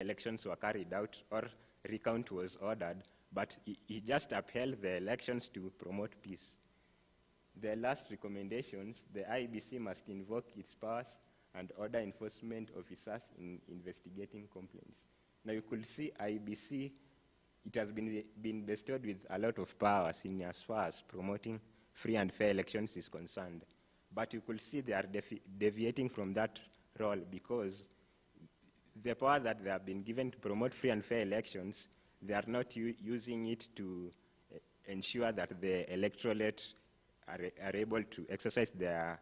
elections were carried out or recount was ordered, but he just upheld the elections to promote peace. The last recommendations, the IEBC must invoke its powers and order enforcement officers in investigating complaints. Now you could see IEBC, it has been bestowed with a lot of powers in as far as promoting free and fair elections is concerned. But you could see they are deviating from that role because the power that they have been given to promote free and fair elections, they are not using it to ensure that the electorate are able to exercise their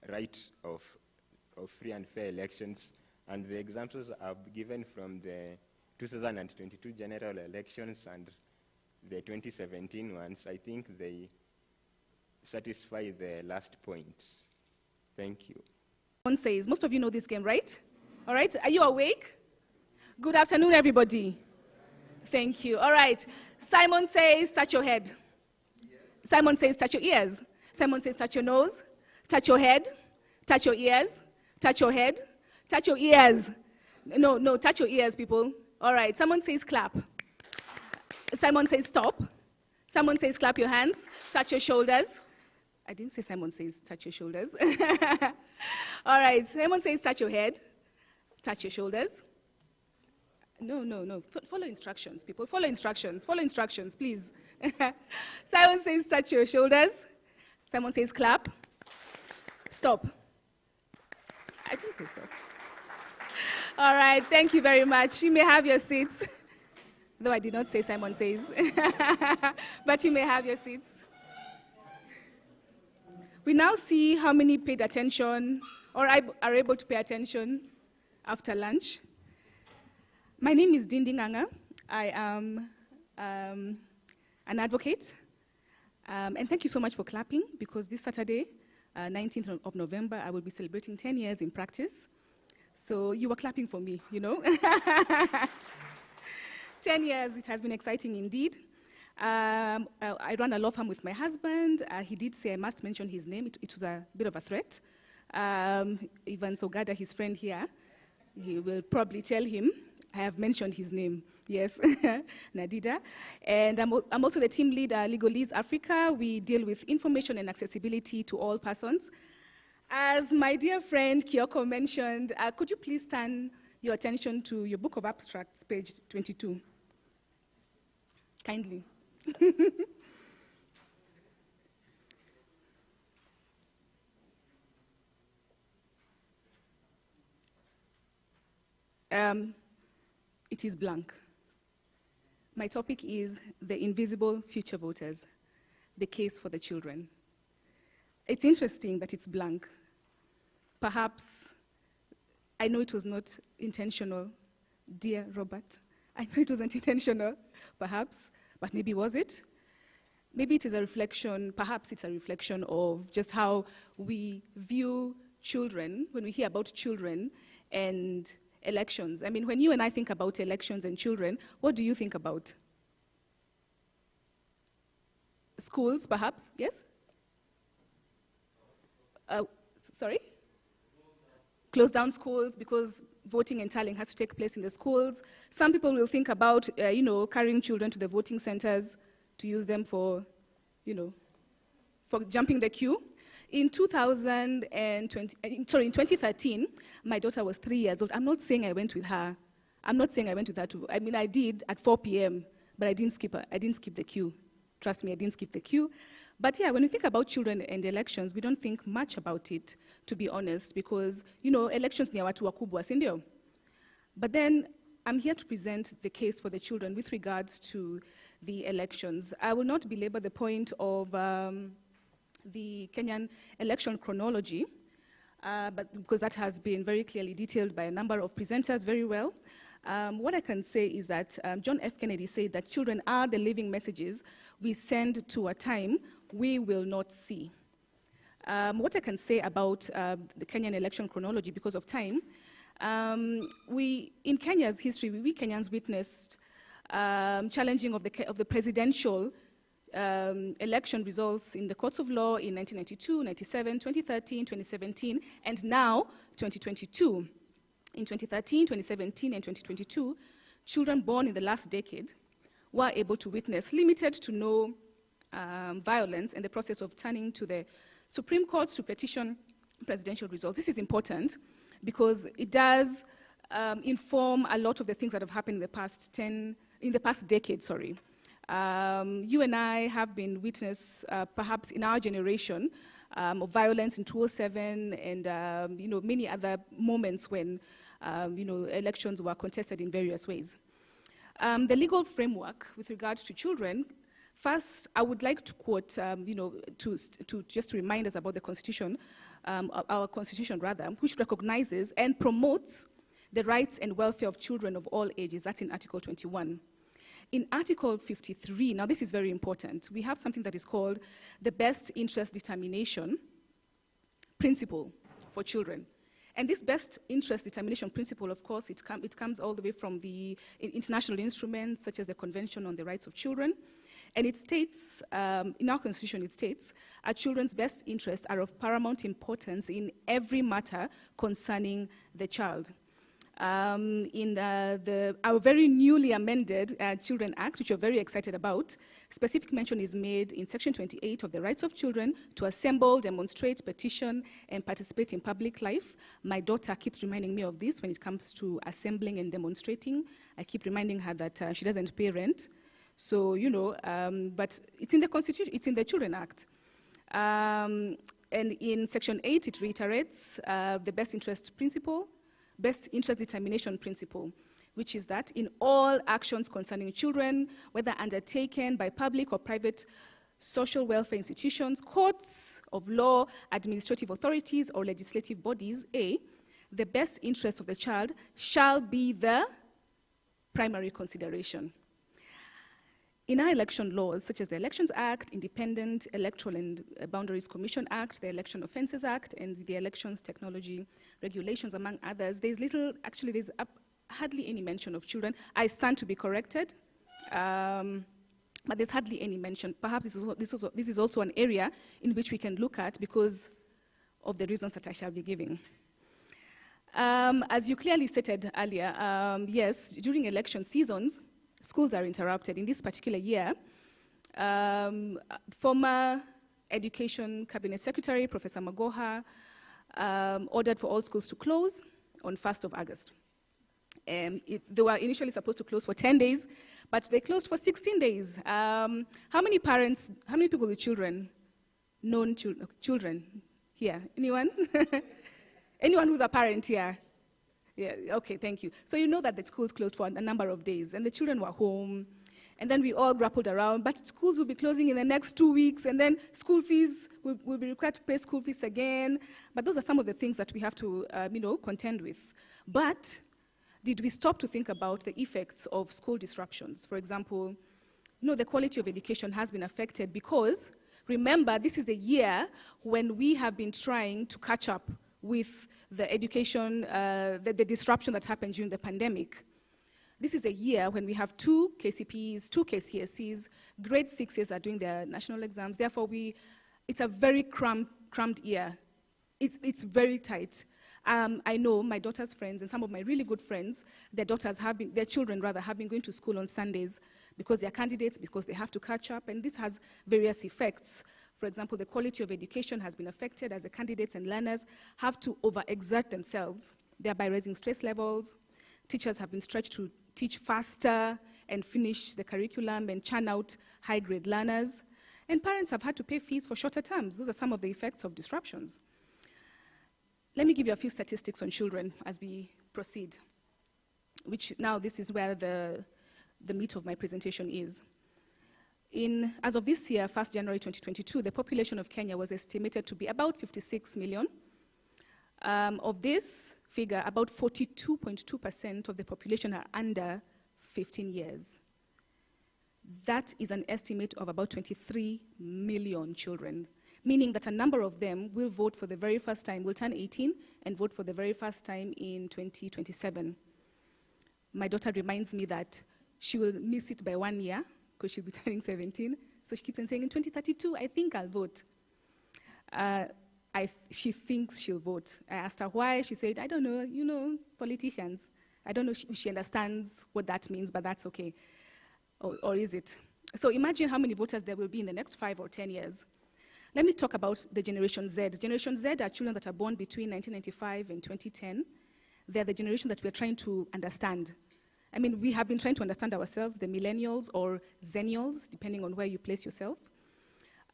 right of free and fair elections. And the examples are given from the 2022 general elections and the 2017 ones. I think they satisfy the last point. Thank you. One says, most of you know this game, right? All right, are you awake? Good afternoon, everybody. Thank you. All right, Simon says, touch your head. Yes. Simon says, touch your ears. Simon says, touch your nose, touch your head, touch your ears, touch your head, touch your ears. No, touch your ears, people. All right, someone says clap. Simon says stop. Someone says clap your hands, touch your shoulders. I didn't say Simon says touch your shoulders. All right, Simon says touch your head, touch your shoulders. No. Follow instructions, people. Follow instructions, please. Simon says touch your shoulders. Simon says clap. Stop. I didn't say stop. All right, thank you very much. You may have your seats. Though I did not say Simon says. But you may have your seats. We now see how many paid attention or are able to pay attention after lunch. My name is Dinding Anga. I am an advocate. And thank you so much for clapping, because this Saturday, 19th of November, I will be celebrating 10 years in practice. So you were clapping for me, you know. 10 years, it has been exciting indeed. I run a law firm with my husband. He did say I must mention his name. It was a bit of a threat. Ivan Sogada, his friend here, he will probably tell him I have mentioned his name. Yes, Nadida. And I'm also the team leader, Legalese Africa. We deal with information and accessibility to all persons. As my dear friend Kyoko mentioned, could you please turn your attention to your book of abstracts, page 22? Kindly. It is blank. My topic is the invisible future voters, the case for the children. It's interesting that it's blank. Perhaps, I know it was not intentional, dear Robert. I know it wasn't intentional, perhaps, but maybe was it? Maybe it is a reflection, perhaps it's a reflection of just how we view children, when we hear about children and elections. I mean, when you and I think about elections and children, what do you think about? Schools, perhaps, yes? Sorry? Close down schools because voting and tallying has to take place in the schools. Some people will think about, carrying children to the voting centers to use them for, for jumping the queue. In 2013, my daughter was 3 years old. I'm not saying I went with her. I did at 4 p.m., but I didn't skip the queue. Trust me, I didn't skip the queue. But yeah, when we think about children and elections, we don't think much about it, to be honest, because, elections ni ya watu wakubwa, si ndio? But then, I'm here to present the case for the children with regards to the elections. I will not belabor the point of the Kenyan election chronology, but because that has been very clearly detailed by a number of presenters very well. What I can say is that John F. Kennedy said that children are the living messages we send to a time we will not see. What I can say about the Kenyan election chronology, because of time, in Kenya's history, we Kenyans witnessed challenging of the presidential election results in the courts of law in 1992, 97, 2013, 2017, and now 2022. In 2013, 2017, and 2022, children born in the last decade were able to witness limited to no violence in the process of turning to the Supreme Court to petition presidential results. This is important because it does inform a lot of the things that have happened in the past decade. You and I have been witness, perhaps in our generation, of violence in 2007 and many other moments when elections were contested in various ways. The legal framework with regards to children. First, I would like to quote, to just remind us about the Constitution, our Constitution rather, which recognizes and promotes the rights and welfare of children of all ages. That's in Article 21. In Article 53, now this is very important, we have something that is called the best interest determination principle for children. And this best interest determination principle, of course, it comes all the way from the international instruments, such as the Convention on the Rights of Children. And it states, in our Constitution, it states, our children's best interests are of paramount importance in every matter concerning the child. In our very newly amended Children Act, which we're very excited about, specific mention is made in Section 28 of the Rights of Children to assemble, demonstrate, petition, and participate in public life. My daughter keeps reminding me of this when it comes to assembling and demonstrating. I keep reminding her that she doesn't pay rent. So, but it's in the Constitution, it's in the Children Act. And in Section 8, it reiterates the best interest principle, best interest determination principle, which is that in all actions concerning children, whether undertaken by public or private social welfare institutions, courts of law, administrative authorities, or legislative bodies, the best interest of the child shall be the primary consideration. In our election laws, such as the Elections Act, Independent Electoral and Boundaries Commission Act, the Election Offences Act, and the Elections Technology Regulations, among others, there's hardly any mention of children. I stand to be corrected, but there's hardly any mention. Perhaps this is also an area in which we can look at because of the reasons that I shall be giving. As you clearly stated earlier, yes, during election seasons, schools are interrupted. In this particular year, former Education Cabinet Secretary, Professor Magoha, ordered for all schools to close on 1st of August. They were initially supposed to close for 10 days, but they closed for 16 days. How many parents, how many people with children, children here? Anyone? Anyone who's a parent here? Yeah, okay, thank you. So you know that the schools closed for a number of days, and the children were home, and then we all grappled around, but schools will be closing in the next 2 weeks, and then school fees, will be required to pay school fees again. But those are some of the things that we have to, contend with. But did we stop to think about the effects of school disruptions? For example, the quality of education has been affected because, remember, this is the year when we have been trying to catch up with the education, the disruption that happened during the pandemic. This is a year when we have 2 KCPEs, 2 KCSEs, grade 6s are doing their national exams. Therefore, it's a very crammed year. It's very tight. I know my daughter's friends and some of my really good friends, their children have been going to school on Sundays because they're candidates, because they have to catch up, and this has various effects. For example, the quality of education has been affected as the candidates and learners have to overexert themselves, thereby raising stress levels. Teachers have been stretched to teach faster and finish the curriculum and churn out high-grade learners. And parents have had to pay fees for shorter terms. Those are some of the effects of disruptions. Let me give you a few statistics on children as we proceed, which now this is where the meat of my presentation is. As of this year, 1st January 2022, the population of Kenya was estimated to be about 56 million. Of this figure, about 42.2% of the population are under 15 years. That is an estimate of about 23 million children, meaning that a number of them will vote for the very first time, will turn 18 and vote for the very first time in 2027. My daughter reminds me that she will miss it by 1 year, because she'll be turning 17. So she keeps on saying, in 2032, I think I'll vote. she thinks she'll vote. I asked her why. She said, I don't know, politicians. I don't know if she understands what that means, but that's okay. Or is it? So imagine how many voters there will be in the next 5 or 10 years. Let me talk about the Generation Z. Generation Z are children that are born between 1995 and 2010. They're the generation that we're trying to understand. I mean, we have been trying to understand ourselves, the millennials or zennials, depending on where you place yourself.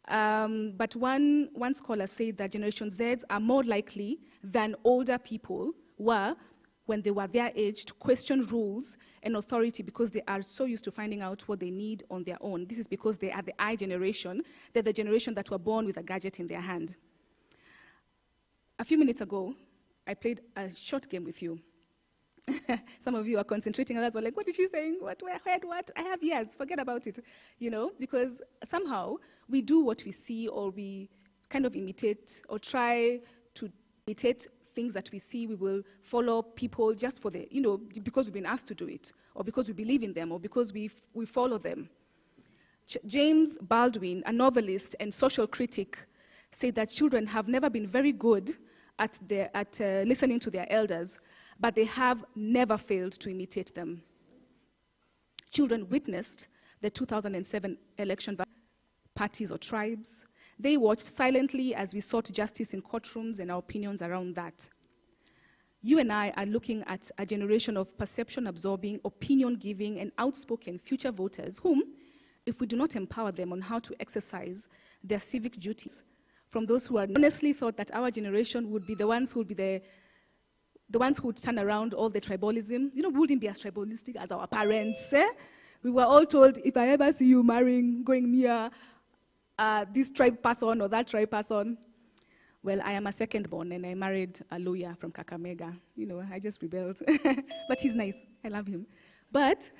But one scholar said that Generation Zs are more likely than older people were when they were their age to question rules and authority because they are so used to finding out what they need on their own. This is because they are the I generation. They're the generation that were born with a gadget in their hand. A few minutes ago, I played a short game with you. Some of you are concentrating, others were like, what is she saying? What? I heard what? I have yes, forget about it. Because somehow we do what we see or we kind of imitate or try to imitate things that we see. We will follow people just for because we've been asked to do it, or because we believe in them, or because we follow them. James Baldwin, a novelist and social critic, said that children have never been very good at listening to their elders, but they have never failed to imitate them. Children witnessed the 2007 election parties or tribes. They watched silently as we sought justice in courtrooms and our opinions around that. You and I are looking at a generation of perception-absorbing, opinion-giving, and outspoken future voters whom, if we do not empower them on how to exercise their civic duties, from those who honestly thought that our generation would be the ones who would be the ones who would turn around all the tribalism. We wouldn't be as tribalistic as our parents. We were all told, if I ever see you going near this tribe person or that tribe person. Well, I am a second born and I married a lawyer from Kakamega. I just rebelled. But he's nice. I love him. But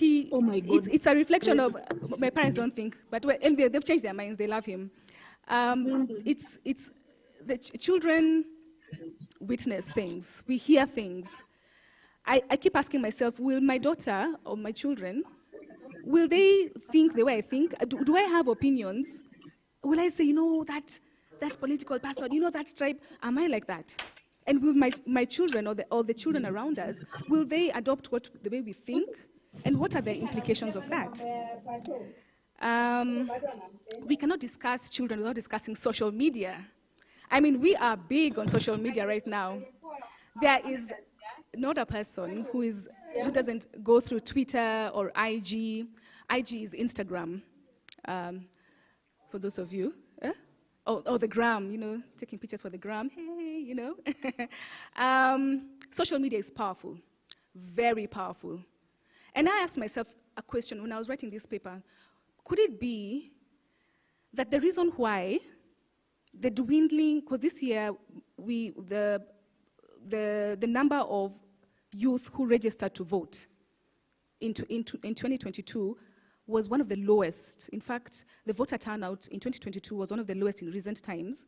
oh my God. It's a reflection of, my parents don't think, but they've changed their minds, they love him. It's the children witness things, we hear things. I keep asking myself, will my daughter or my children, will they think the way I think? Do I have opinions? Will I say, that political person, that tribe, am I like that? And will my children or the children around us, will they adopt the way we think? And what are the implications of that? We cannot discuss children without discussing social media. I mean, we are big on social media right now. There is not a person who doesn't go through Twitter or IG. IG is Instagram, for those of you. Or the gram, taking pictures for the gram, hey, Social media is powerful, very powerful. And I asked myself a question when I was writing this paper. Could it be that the reason why the dwindling, because this year the number of youth who registered to vote in 2022 was one of the lowest. In fact, the voter turnout in 2022 was one of the lowest in recent times.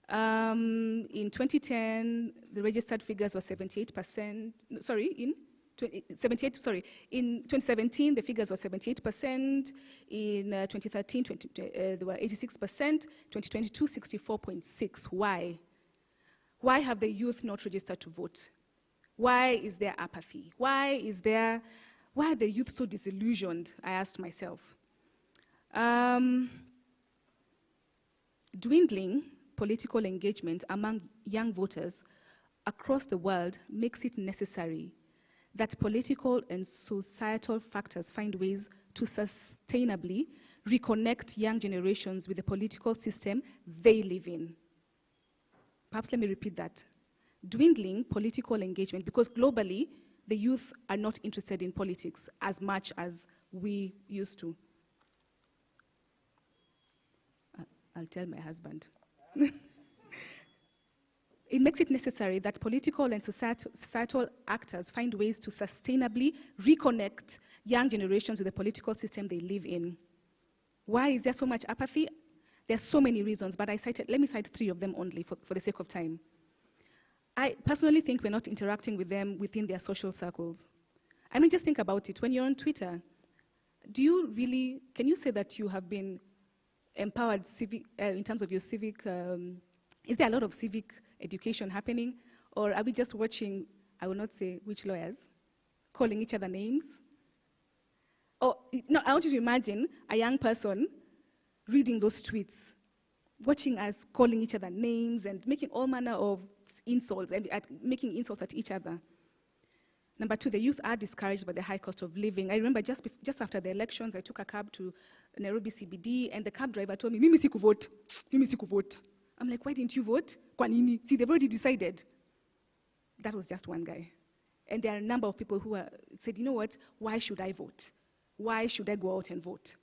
In 2010, the registered figures were 78%. In 2017, the figures were 78%. In 2013, they were 86%. 2022, 64.6%. Why? Why have the youth not registered to vote? Why is there apathy? Why are the youth so disillusioned? I asked myself. Dwindling political engagement among young voters across the world makes it necessary that political and societal factors find ways to sustainably reconnect young generations with the political system they live in. Perhaps let me repeat that. Dwindling political engagement, because globally, the youth are not interested in politics as much as we used to. I'll tell my husband. It makes it necessary that political and societal actors find ways to sustainably reconnect young generations with the political system they live in. Why is there so much apathy? There are so many reasons, but let me cite 3 of them only for the sake of time. I personally think we're not interacting with them within their social circles. I mean, just think about it. When you're on Twitter, can you say that you have been empowered in terms of your civic Is there a lot of civic education happening? Or are we just watching, I will not say which lawyers, calling each other names? Or, no, I want you to imagine a young person reading those tweets, watching us calling each other names and making all manner of insults and making insults at each other. Number two, the youth are discouraged by the high cost of living. I remember just after the elections, I took a cab to Nairobi CBD, and the cab driver told me, "Mimi siku vote, Mimi siku vote." I'm like, "Why didn't you vote? Kwa nini? See, they've already decided." That was just one guy. And there are a number of people who said, "You know what? Why should I vote? Why should I go out and vote?"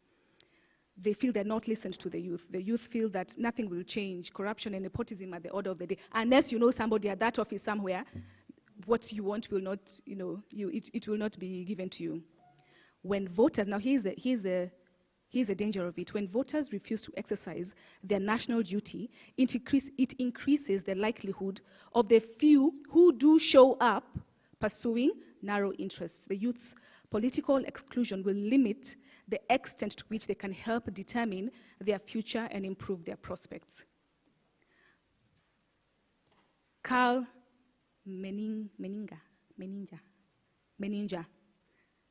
They feel they're not listened to the youth. The youth feel that nothing will change. Corruption and nepotism are the order of the day. Unless you know somebody at that office somewhere, what you want will not, it will not be given to you. When voters, now here's the danger of it. When voters refuse to exercise their national duty, it increases the likelihood of the few who do show up pursuing narrow interests. The youth's political exclusion will limit the extent to which they can help determine their future and improve their prospects. Carl Meninga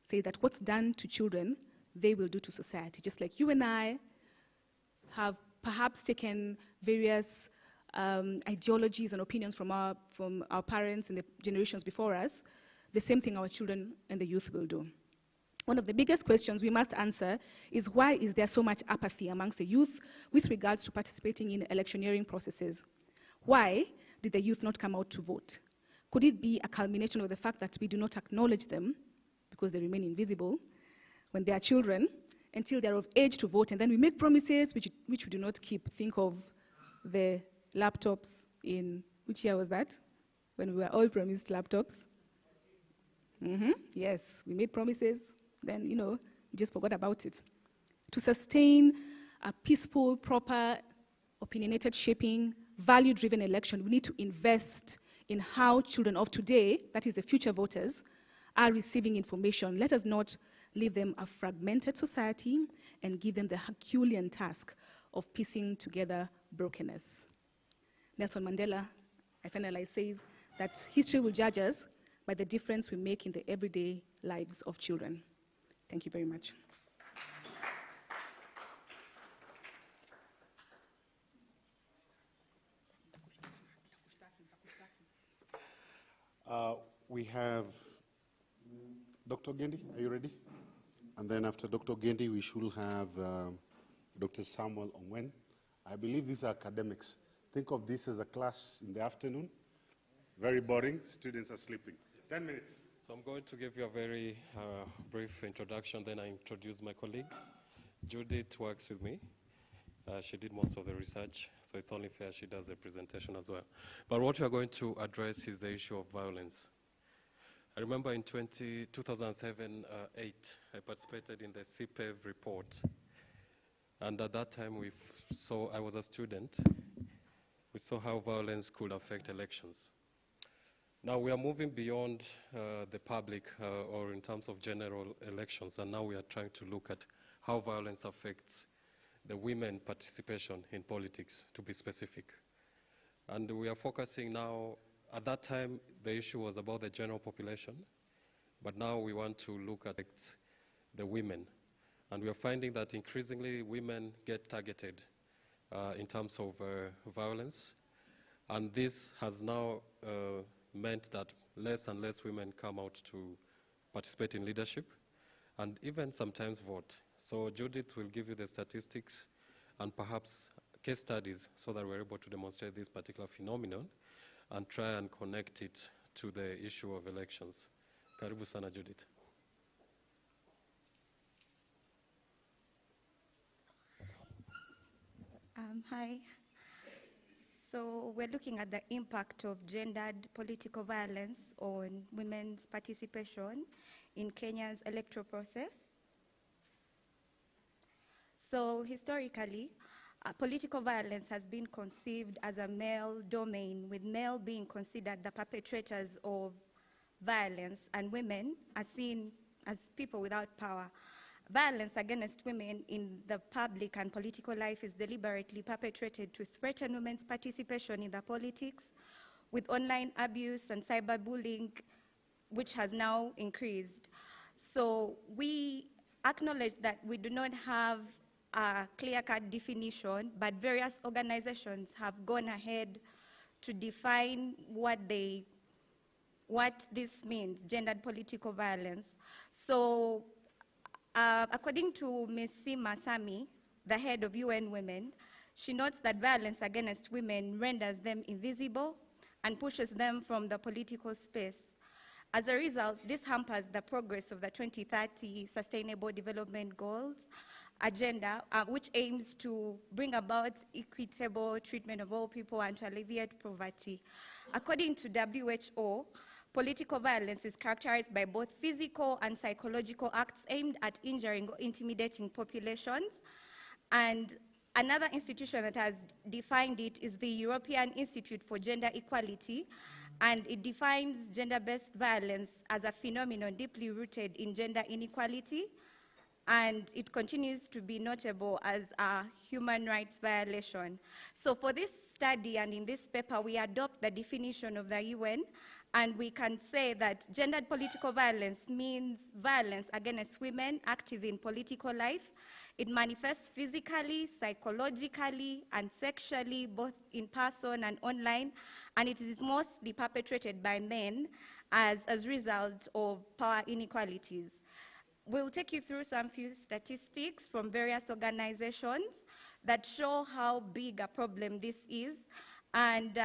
say that what's done to children, they will do to society. Just like you and I have perhaps taken various ideologies and opinions from our parents and the generations before us, the same thing our children and the youth will do. One of the biggest questions we must answer is, why is there so much apathy amongst the youth with regards to participating in electioneering processes? Why did the youth not come out to vote? Could it be a culmination of the fact that we do not acknowledge them because they remain invisible when they are children until they're of age to vote, and then we make promises which we do not keep? Think of the laptops in, which year was that? When we were all promised laptops. Yes, we made promises, then, we just forgot about it. To sustain a peaceful, proper, opinionated shaping, value-driven election, we need to invest in how children of today, that is the future voters, are receiving information. Let us not leave them a fragmented society and give them the Herculean task of piecing together brokenness. Nelson Mandela, I finalize, says that history will judge us by the difference we make in the everyday lives of children. Thank you very much. We have Dr. Gendi, are you ready? And then after Dr. Gendi, we should have Dr. Samuel Ongwen. I believe these are academics. Think of this as a class in the afternoon. Very boring, students are sleeping. 10 minutes. So I'm going to give you a very brief introduction, then I introduce my colleague. Judith works with me. She did most of the research, so it's only fair she does the presentation as well. But what we are going to address is the issue of violence. I remember in 2007-8, I participated in the CPEV report. And at that time, I was a student. We saw how violence could affect elections. Now we are moving beyond the public or in terms of general elections, and now we are trying to look at how violence affects the women participation in politics, to be specific. And we are focusing now, at that time, the issue was about the general population, but now we want to look at the women. And we are finding that increasingly women get targeted in terms of violence. And this has now meant that less and less women come out to participate in leadership and even sometimes vote. So Judith will give you the statistics and perhaps case studies so that we're able to demonstrate this particular phenomenon and try and connect it to the issue of elections. Karibu sana, Judith. Hi. So we're looking at the impact of gendered political violence on women's participation in Kenya's electoral process. So historically, political violence has been conceived as a male domain, with male being considered the perpetrators of violence and women are seen as people without power. Violence against women in the public and political life is deliberately perpetrated to threaten women's participation in the politics, with online abuse and cyberbullying, which has now increased. So we acknowledge that we do not have a clear-cut definition, but various organizations have gone ahead to define what this means, gendered political violence. So according to Ms. Sima Sami, the head of UN Women, she notes that violence against women renders them invisible and pushes them from the political space. As a result, this hampers the progress of the 2030 Sustainable Development Goals agenda, which aims to bring about equitable treatment of all people and to alleviate poverty. According to WHO, political violence is characterized by both physical and psychological acts aimed at injuring or intimidating populations. And another institution that has defined it is the European Institute for Gender Equality, and it defines gender-based violence as a phenomenon deeply rooted in gender inequality, and it continues to be notable as a human rights violation. So for this study and in this paper, we adopt the definition of the UN, and we can say that gendered political violence means violence against women active in political life. It manifests physically, psychologically, and sexually, both in person and online, and it is mostly perpetrated by men as a result of power inequalities. We'll take you through some few statistics from various organizations that show how big a problem this is. And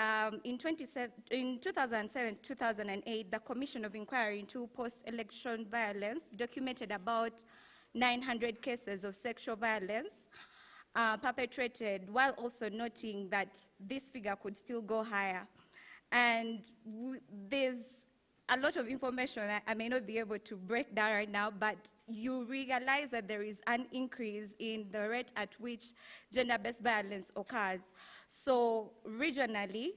in 2007-2008, the Commission of Inquiry into Post-Election Violence documented about 900 cases of sexual violence perpetrated, while also noting that this figure could still go higher. And there's a lot of information I may not be able to break down right now, but you realize that there is an increase in the rate at which gender-based violence occurs. So regionally,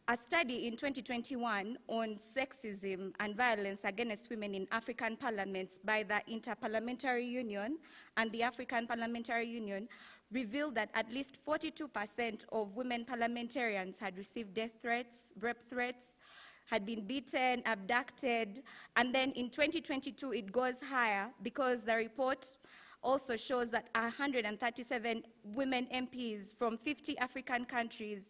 a study in 2021 on sexism and violence against women in African parliaments by the Interparliamentary Union and the African Parliamentary Union revealed that at least 42% of women parliamentarians had received death threats, rape threats, had been beaten, abducted, and then in 2022 it goes higher because the report also shows that 137 women MPs from 50 African countries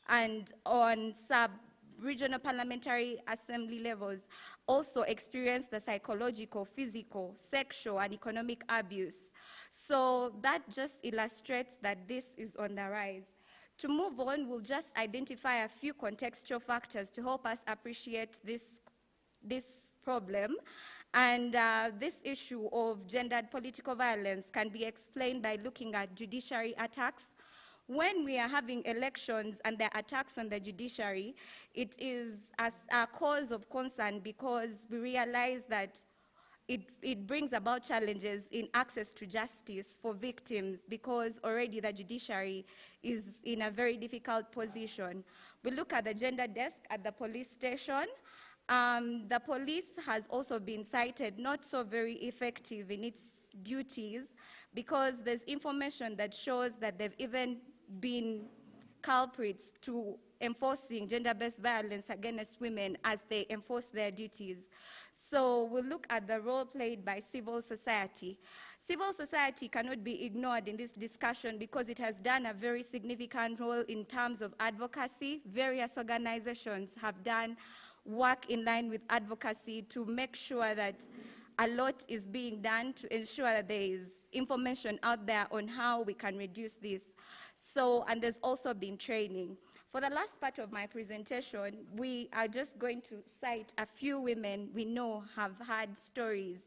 and on sub-regional parliamentary assembly levels also experienced the psychological, physical, sexual, and economic abuse. So that just illustrates that this is on the rise. To move on, we'll just identify a few contextual factors to help us appreciate this problem. And this issue of gendered political violence can be explained by looking at judiciary attacks. When we are having elections and there are attacks on the judiciary, it is a cause of concern because we realize that it brings about challenges in access to justice for victims because already the judiciary is in a very difficult position. We look at the gender desk at the police station. The police has also been cited not so very effective in its duties because there's information that shows that they've even been culprits to enforcing gender-based violence against women as they enforce their duties. So we'll look at the role played by civil society. Civil society cannot be ignored in this discussion because it has done a very significant role in terms of advocacy. Various organizations have done work in line with advocacy to make sure that a lot is being done to ensure that there is information out there on how we can reduce this. So, and there's also been training. For the last part of my presentation, we are just going to cite a few women we know have had stories.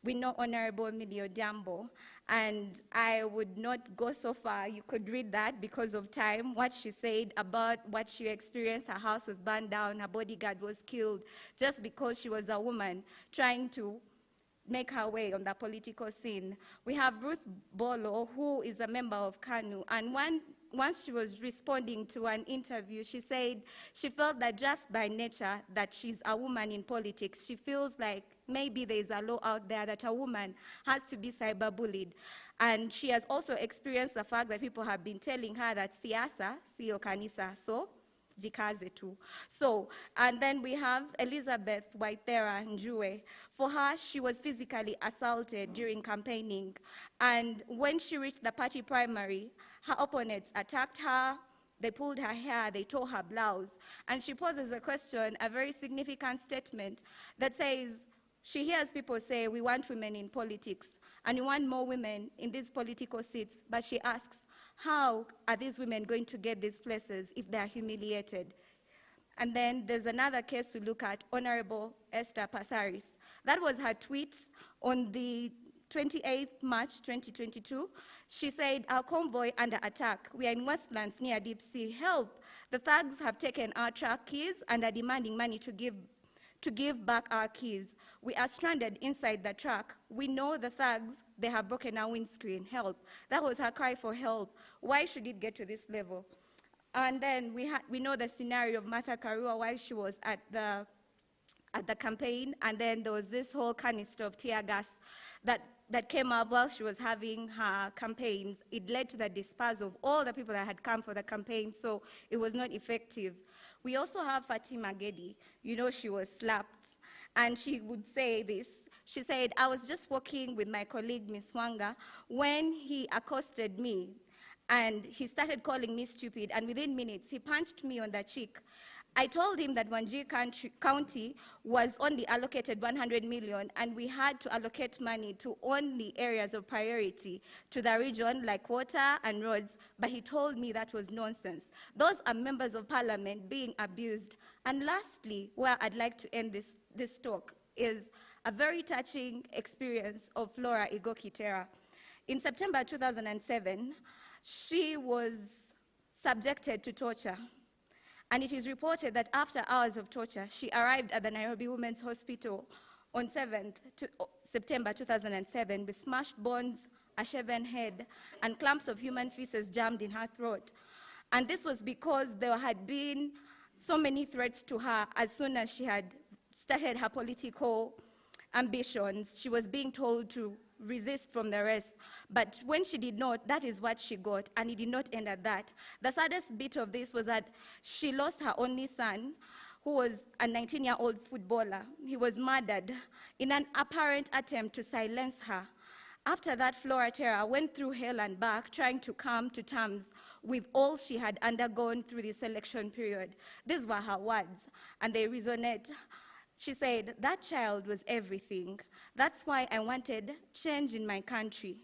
We know Honorable Millie Odhiambo, and I would not go so far. You could read that because of time, what she said about what she experienced. Her house was burned down, her bodyguard was killed, just because she was a woman trying to make her way on the political scene. We have Ruth Bolo, who is a member of KANU, and once she was responding to an interview, she said she felt that just by nature that she's a woman in politics, she feels like maybe there's a law out there that a woman has to be cyberbullied. And she has also experienced the fact that people have been telling her that siasa, siyo kanisa, so jikaze tu. So, and then we have Elizabeth Waithera Njue. For her, she was physically assaulted during campaigning. And when she reached the party primary, her opponents attacked her, they pulled her hair, they tore her blouse. And she poses a question, a very significant statement that says, she hears people say, we want women in politics, and we want more women in these political seats. But she asks, how are these women going to get these places if they are humiliated? And then there's another case to look at, Honorable Esther Passaris. That was her tweet on the 28th March 2022. She said, our convoy under attack. We are in Westlands near Deep Sea. Help. The thugs have taken our truck keys and are demanding money to give back our keys. We are stranded inside the truck. We know the thugs, they have broken our windscreen. Help. That was her cry for help. Why should it get to this level? And then we know the scenario of Martha Karua while she was at the campaign, and then there was this whole canister of tear gas that came up while she was having her campaigns. It led to the dispersal of all the people that had come for the campaign, so it was not effective. We also have Fatima Gedi. You know, she was slapped, and she would say this. She said, I was just walking with my colleague, Ms. Wanga, when he accosted me, and he started calling me stupid, and within minutes, he punched me on the cheek. I told him that Wajir County was only allocated 100 million, and we had to allocate money to only areas of priority to the region, like water and roads, but he told me that was nonsense. Those are members of parliament being abused. And lastly, where I'd like to end this talk is a very touching experience of Flora Igokitera. In September 2007, she was subjected to torture. And it is reported that after hours of torture, she arrived at the Nairobi Women's Hospital on 7th September 2007 with smashed bones, a shaven head, and clumps of human feces jammed in her throat. And this was because there had been so many threats to her as soon as she had started her political ambitions. She was being told to resist from the rest. But when she did not, that is what she got, and it did not end at that. The saddest bit of this was that she lost her only son, who was a 19-year-old footballer. He was murdered in an apparent attempt to silence her. After that, Flora Terra went through hell and back, trying to come to terms with all she had undergone through this election period. These were her words, and they resonate. She said, that child was everything. That's why I wanted change in my country.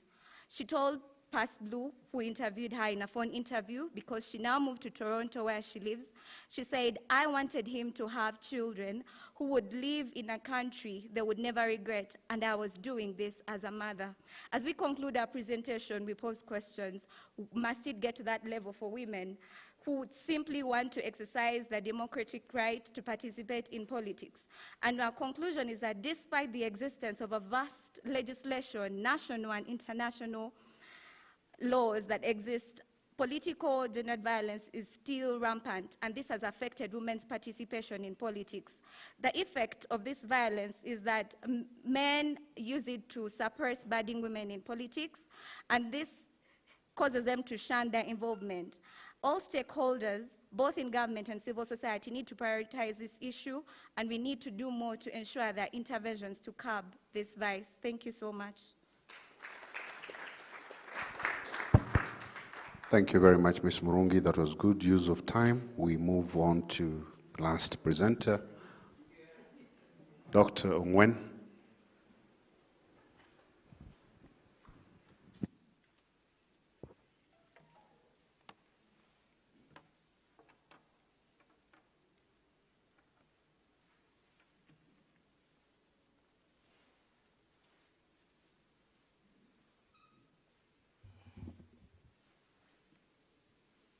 She told Pass Blue, who interviewed her in a phone interview, because she now moved to Toronto where she lives. She said, I wanted him to have children who would live in a country they would never regret, and I was doing this as a mother. As we conclude our presentation, we pose questions. Must it get to that level for women who would simply want to exercise their democratic right to participate in politics? And our conclusion is that despite the existence of a vast legislation, national and international laws that exist, political gendered violence is still rampant, and this has affected women's participation in politics. The effect of this violence is that men use it to suppress budding women in politics, and this causes them to shun their involvement. All stakeholders, both in government and civil society, need to prioritize this issue, and we need to do more to ensure there are interventions to curb this vice. Thank you so much. Thank you very much, Ms. Murungi. That was good use of time. We move on to the last presenter, Dr. Ongwen.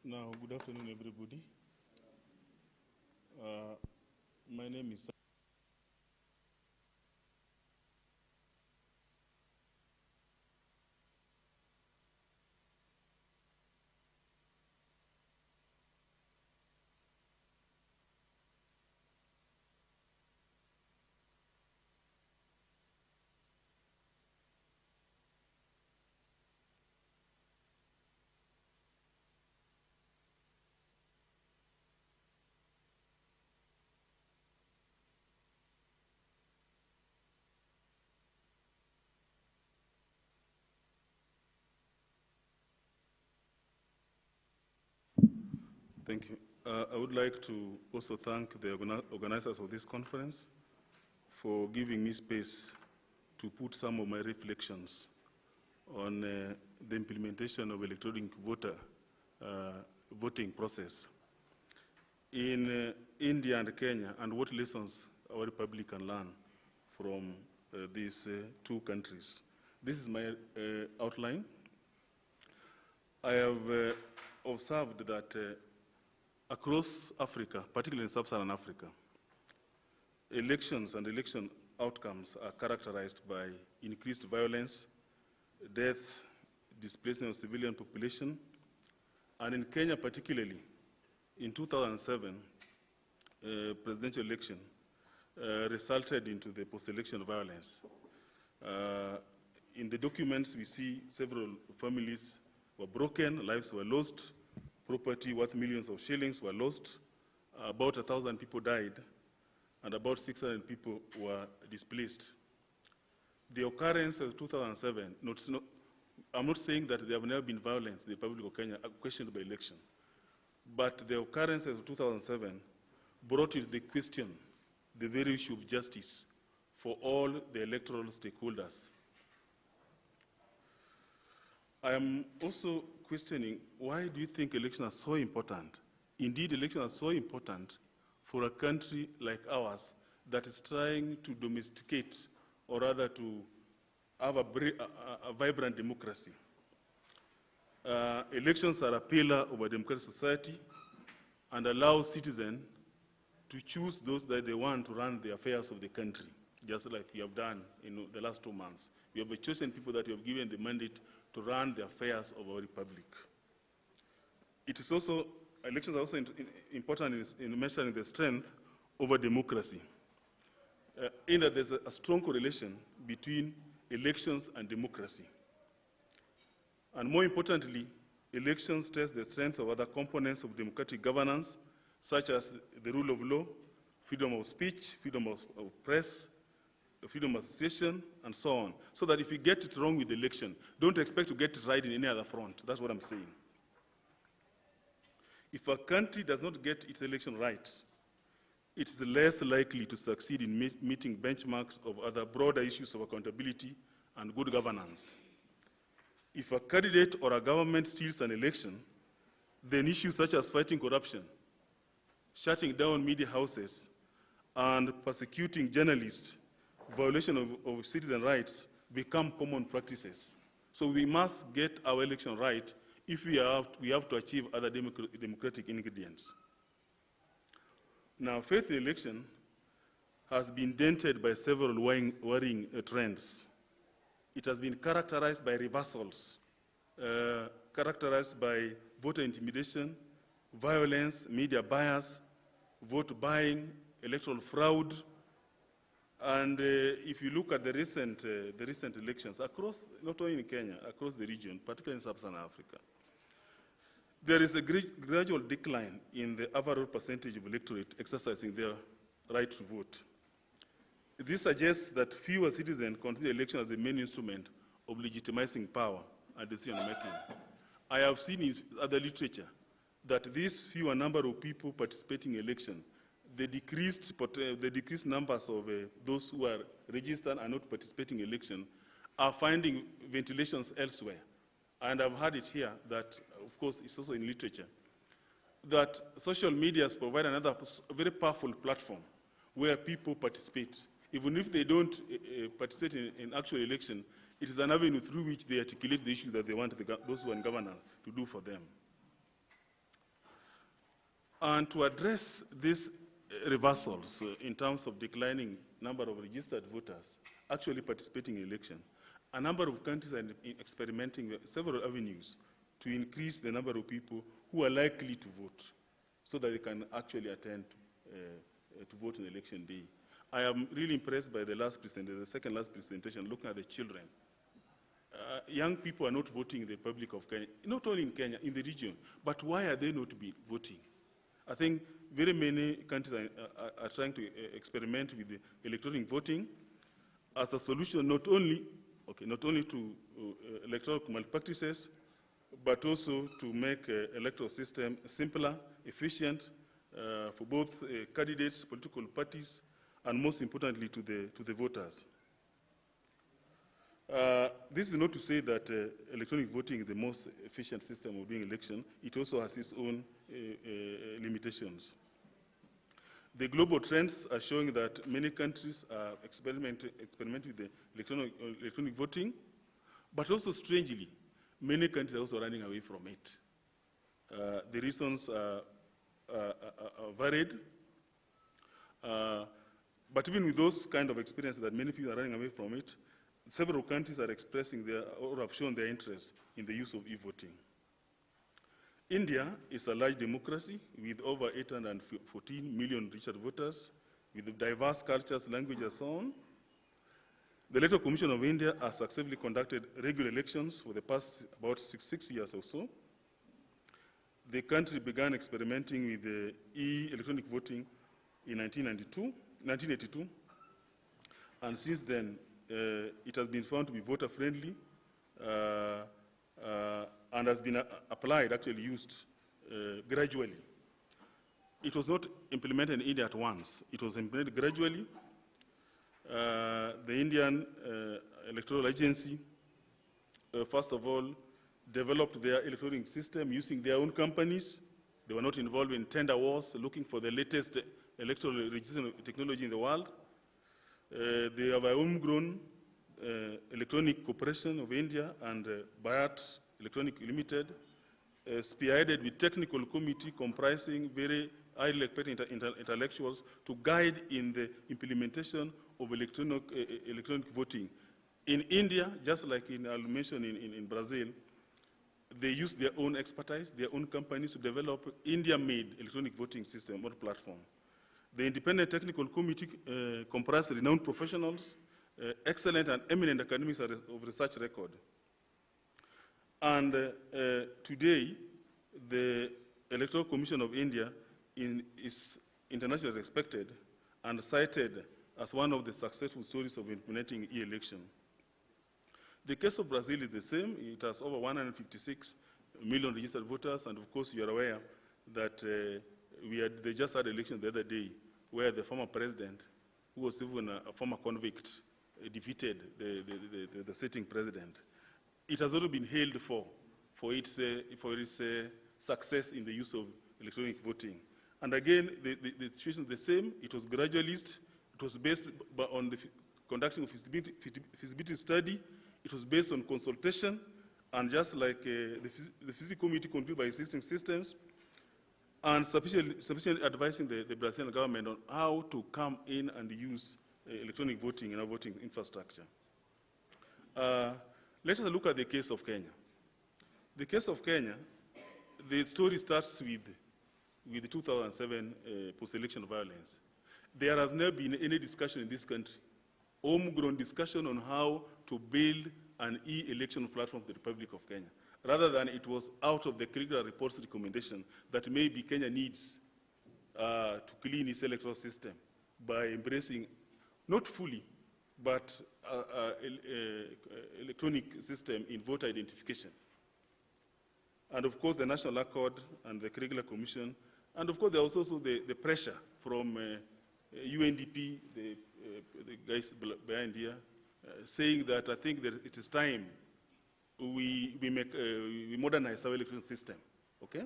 Now, good afternoon, everybody. My name is Thank you. I would like to also thank the organizers of this conference for giving me space to put some of my reflections on the implementation of electronic voting process in India and Kenya, and what lessons our republic can learn from these two countries. This is my outline. I have observed that across Africa, particularly in sub-Saharan Africa, elections and election outcomes are characterized by increased violence, death, displacement of civilian population, and in Kenya particularly, in 2007, presidential election resulted into the post-election violence. In the documents, we see several families were broken, lives were lost, property worth millions of shillings were lost, about 1,000 people died, and about 600 people were displaced. The occurrence of 2007, I'm not saying that there have never been violence in the Republic of Kenya questioned by election, but the occurrence of 2007 brought into the question the very issue of justice for all the electoral stakeholders. I am also questioning, why do you think elections are so important? Indeed, elections are so important for a country like ours that is trying to domesticate, or rather to have a vibrant democracy. Elections are a pillar of a democratic society and allow citizens to choose those that they want to run the affairs of the country, just like we have done in the last 2 months. We have chosen people that we have given the mandate to run the affairs of our republic. It is also, elections are also important in measuring the strength of a democracy, in that there's a strong correlation between elections and democracy. And more importantly, elections test the strength of other components of democratic governance, such as the rule of law, freedom of speech, freedom of press, freedom of association, and so on. So that if you get it wrong with the election, don't expect to get it right in any other front. That's what I'm saying. If a country does not get its election right, it is less likely to succeed in meeting benchmarks of other broader issues of accountability and good governance. If a candidate or a government steals an election, then issues such as fighting corruption, shutting down media houses, and persecuting journalists, violation of citizen rights, become common practices. So we must get our election right if we have to achieve other democratic ingredients. Now, faith in election has been dented by several worrying trends. It has been characterized by reversals, characterized by voter intimidation, violence, media bias, vote buying, electoral fraud. And if you look at the recent elections across, not only in Kenya, across the region, particularly in sub-Saharan Africa, there is a gradual decline in the overall percentage of electorate exercising their right to vote. This suggests that fewer citizens consider election as the main instrument of legitimizing power and decision-making. I have seen in other literature that this fewer number of people participating in election, the decreased numbers of those who are registered and not participating in election are finding ventilations elsewhere. And I've heard it here that, of course, it's also in literature, that social medias provide another very powerful platform where people participate. Even if they don't participate in actual election, it is an avenue through which they articulate the issue that they want those who are in governance to do for them. And to address these reversals in terms of declining number of registered voters actually participating in election, a number of countries are experimenting with several avenues to increase the number of people who are likely to vote so that they can actually attend to vote on election day. I am really impressed by the second last presentation, looking at the children. Young people are not voting in the Republic of Kenya, not only in Kenya, in the region, but why are they not voting? I think very many countries are trying to experiment with the electronic voting as a solution not only to electoral malpractices, but also to make electoral system simpler, efficient for both candidates, political parties, and most importantly to the voters. This is not to say that electronic voting is the most efficient system of doing election. It also has its own limitations. The global trends are showing that many countries are experimenting with the electronic voting, but also strangely, many countries are also running away from it. The reasons are varied, but even with those kind of experiences that many people are running away from it, several countries are expressing or have shown their interest in the use of e-voting. India is a large democracy with over 814 million registered voters, with diverse cultures, languages, and so on. The Electoral Commission of India has successfully conducted regular elections for the past about six years or so. The country began experimenting with the electronic voting in 1982, and since then, it has been found to be voter-friendly and has been applied, actually used gradually. It was not implemented in India at once. It was implemented gradually. The Indian Electoral Agency, first of all, developed their electronic system using their own companies. They were not involved in tender wars looking for the latest electoral registration technology in the world. They have a homegrown Electronic Corporation of India and Bharat Electronic Limited, spearheaded with technical committee comprising very highly elected intellectuals to guide in the implementation of electronic voting. In India, just like I mentioned in Brazil, they use their own expertise, their own companies to develop India-made electronic voting system or platform. The independent technical committee comprised renowned professionals, excellent and eminent academics of research record. And today, the Electoral Commission of India is internationally respected and cited as one of the successful stories of implementing e-election. The case of Brazil is the same. It has over 156 million registered voters, and of course you are aware that they just had an election the other day where the former president, who was even a former convict, defeated the sitting president. It has also been hailed for its success in the use of electronic voting. And again, the situation is the same. It was gradualist. It was based on the conducting of feasibility study. It was based on consultation, and just like the feasibility committee controlled by existing systems, and sufficiently advising the Brazilian government on how to come in and use electronic voting in our voting infrastructure. Let us look at the case of Kenya. The case of Kenya, the story starts with the 2007 post-election violence. There has never been any discussion in this country, homegrown discussion on how to build an e-election platform for the Republic of Kenya, rather than it was out of the critical report's recommendation that maybe Kenya needs to clean its electoral system by embracing, not fully, but electronic system in voter identification. And of course, the National Accord and the Curricular Commission, and of course, there was also the pressure from UNDP, the guys behind here, saying that I think that it is time we modernize our electoral system, okay?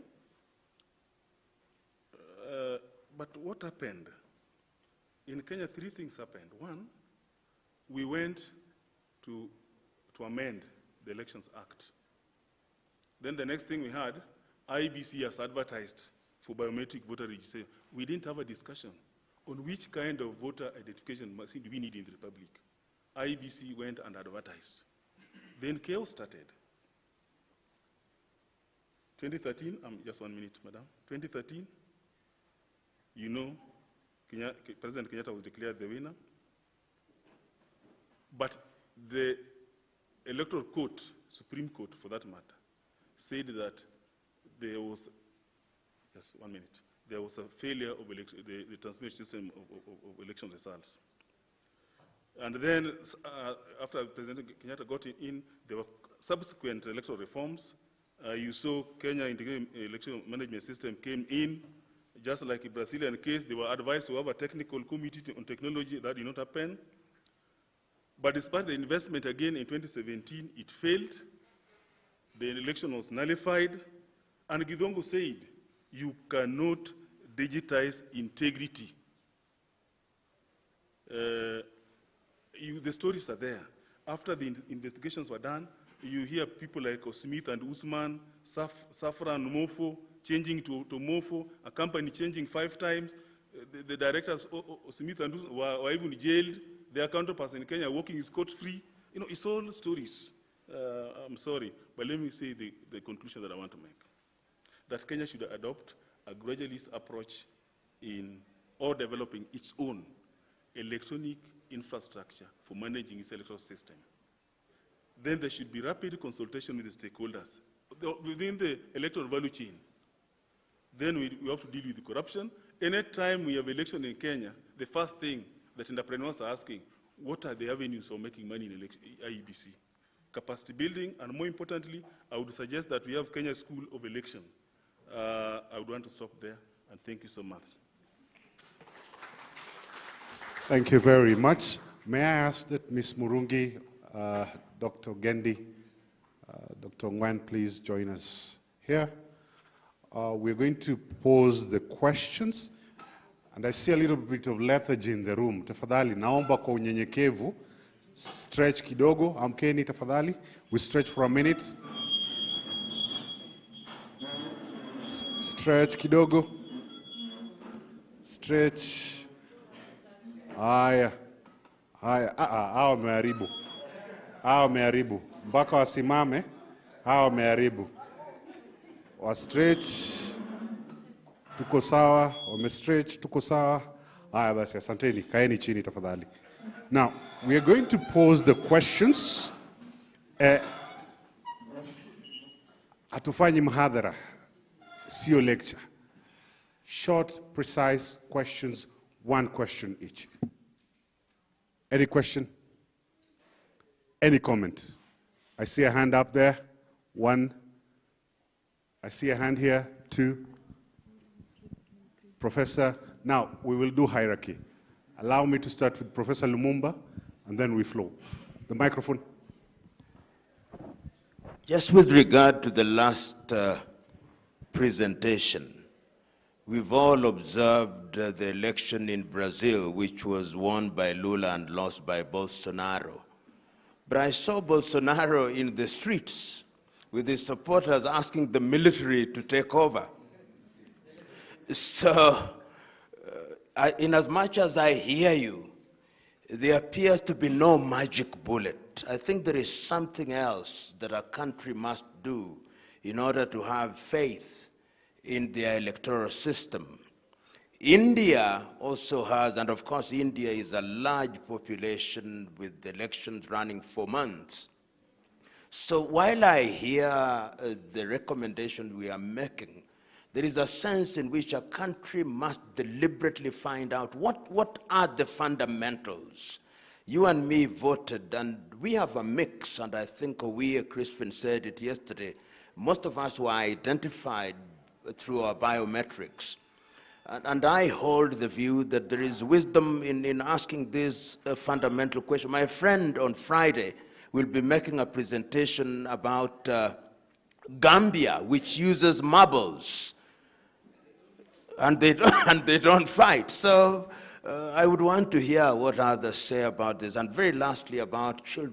But what happened? In Kenya, three things happened. One, we went to amend the Elections Act. Then the next thing we had, IBC has advertised for biometric voter registration. We didn't have a discussion on which kind of voter identification machine do we need in the Republic. IBC went and advertised. Then chaos started. 2013, just 1 minute, madam. 2013, you know, President Kenyatta was declared the winner. But the Electoral Court, Supreme Court for that matter, said that there was, just 1 minute, there was a failure of the transmission system of election results. And then after President Kenyatta got in, there were subsequent electoral reforms, You saw Kenya Integrated Election Management System came in, just like a Brazilian case. They were advised to have a technical committee on technology. That did not happen. But despite the investment again in 2017, it failed. The election was nullified. And Gidongo said, you cannot digitize integrity. The stories are there. After the investigations were done, you hear people like Smith and Usman, Safra and Mofo, changing to Mofo, a company changing 5 times. The directors, Smith and Usman, were even jailed. Their counterparts in Kenya working scot-free. You know, it's all stories. I'm sorry, but let me say the conclusion that I want to make. That Kenya should adopt a gradualist approach in or developing its own electronic infrastructure for managing its electoral system. Then there should be rapid consultation with the stakeholders within the electoral value chain. Then we have to deal with the corruption. Any time we have election in Kenya, the first thing that entrepreneurs are asking, what are the avenues for making money in IEBC? Capacity building, and more importantly, I would suggest that we have Kenya School of Election. I would want to stop there, and thank you so much. Thank you very much. May I ask that Ms. Murungi, Dr. Gendi, Dr. Ngwan, please join us here. We're going to pose the questions. And I see a little bit of lethargy in the room. Tafadhali, naomba kwa unyenyekevu, stretch kidogo, amkeni tafadhali. We stretch for a minute. Stretch kidogo. Stretch. Haya. Haya. Hawa wameharibu. Hawa wameharibu. Mpaka wasimame, hawa wameharibu. Wa stretch. Tuko sawa, wame-stretch, tuko sawa. Haya basi, asanteni, kaeni chini tafadhali. Now, we are going to pose the questions. Hatufanyi mhadhara, sio lecture. Short, precise questions, 1 question each. Any question? Any comment? I see a hand up there, 1. I see a hand here, 2. Professor, now we will do hierarchy. Allow me to start with Professor Lumumba, and then we flow. The microphone. Just with regard to the last presentation, we've all observed the election in Brazil, which was won by Lula and lost by Bolsonaro. But I saw Bolsonaro in the streets with his supporters asking the military to take over. So, in as much as I hear you, there appears to be no magic bullet. I think there is something else that a country must do in order to have faith in their electoral system. India also has, and of course India is a large population with elections running for months. So while I hear the recommendation we are making, there is a sense in which a country must deliberately find out what are the fundamentals. You and me voted, and we have a mix, and I think Crispin said it yesterday. Most of us were identified through our biometrics. And I hold the view that there is wisdom in asking this fundamental question. My friend on Friday will be making a presentation about Gambia, which uses marbles. And they don't fight. So I would want to hear what others say about this. And very lastly, about children.